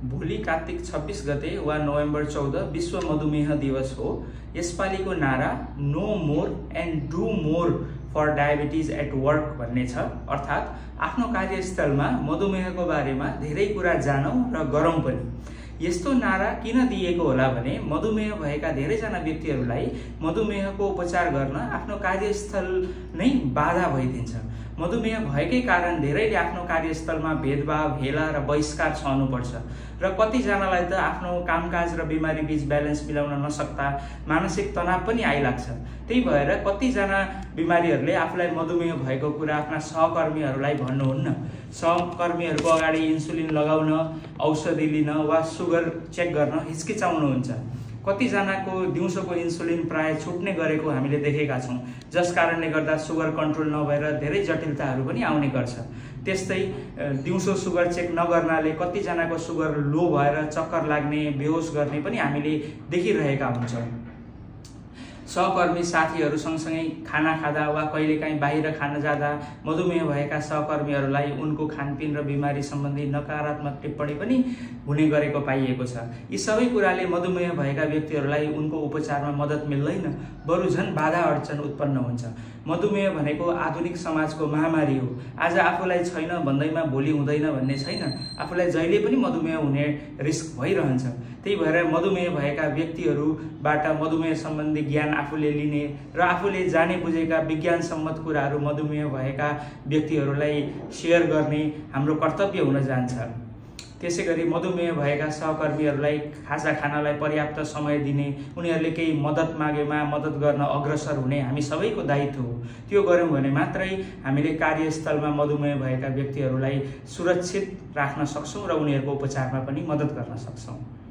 भोलि कार्तिक 26 गते वा नोभेम्बर 14 विश्व मधुमेह दिवस हो। यसपालिको नारा know more and do more for diabetes at work भन्ने छ। अर्थात् आफ्नो कार्यस्थलमा मधुमेहको बारेमा धेरै कुरा जानौं र गरौं पनि। यस्तो नारा किन दिएको होला भने मधुमेह भएका धेरैजना व्यक्तिहरूलाई मधुमेहको उपचार गर्न आफ्नो कार्यस्थल नै बाधा भइदिन्छ। मधुमेह भएकै कारण धेरैले आफ्नो कार्यस्थलमा भेदभाव, हेला र बहिष्कार सहनुपर्छ र कतिजनालाई त आफ्नो कामकाज र बिमारी बीच ब्यालेन्स मिलाउन नसक्दा मानसिक तनाव पनि आइलाग्छ। त्यही भएर कतिजना बिमारीहरूले आफूलाई मधुमेह भएको कुरा आफ्ना सहकर्मीहरूलाई भन्नुहुन्न। सहकर्मीहरूको अगाडि इन्सुलिन लगाउन, औषधि लिन वा सुगर चेक गर्न हिचकिचाउनुहुन्छ। कतिजनाको दिउँसोको इन्सुलिन प्राय छुट्ने गरेको हामीले देखेका छौं, जस कारणले गर्दा सुगर कन्ट्रोल नभएर धेरै जटिलताहरू पनि आउने गर्छ। त्यस्तै दिउँसो सुगर चेक नगर्नाले कतिजनाको सुगर लो भएर चक्कर लाग्ने, बेहोस गर्ने पनि हामीले देखिरहेका हुन्छौं। सहकर्मी साथीहरू सँगसँगै खाना खाँदा वा कहिलेकाहीँ बाहिर खान जाँदा मधुमेह भएका सहकर्मीहरूलाई उनको खानपिन र बिमारी सम्बन्धी नकारात्मक टिप्पणी पनि हुने गरेको पाइएको छ। यी सबै कुराले मधुमेह भएका व्यक्तिहरूलाई उनको उपचारमा मद्दत मिल्दैन, बरु झन् बाधा अडचन उत्पन्न हुन्छ। मधुमेह भनेको आधुनिक समाजको महामारी हो। आज आफूलाई छैन भन्दैमा भोलि हुँदैन भन्ने छैन। आफूलाई जहिले पनि मधुमेह हुने रिस्क भइरहन्छ। त्यही भएर मधुमेह भएका व्यक्तिहरूबाट मधुमेह सम्बन्धी ज्ञान आफूले लिने र आफूले जाने बुझेका विज्ञान सम्मत कुराहरू मधुमेह भएका व्यक्तिहरूलाई सेयर गर्ने हाम्रो कर्तव्य हुन जान्छ। त्यसैगरी मधुमेह भएका सहकर्मीहरूलाई खाजा खानलाई पर्याप्त समय दिने, उनीहरूले केही मद्दत मागेमा मद्दत गर्न अग्रसर हुने हामी सबैको दायित्व हो। त्यो गर्यौं भने मात्रै हामीले कार्यस्थलमा मधुमेह भएका व्यक्तिहरूलाई सुरक्षित राख्न सक्छौं र उनीहरूको उपचारमा पनि मद्दत गर्न सक्छौं।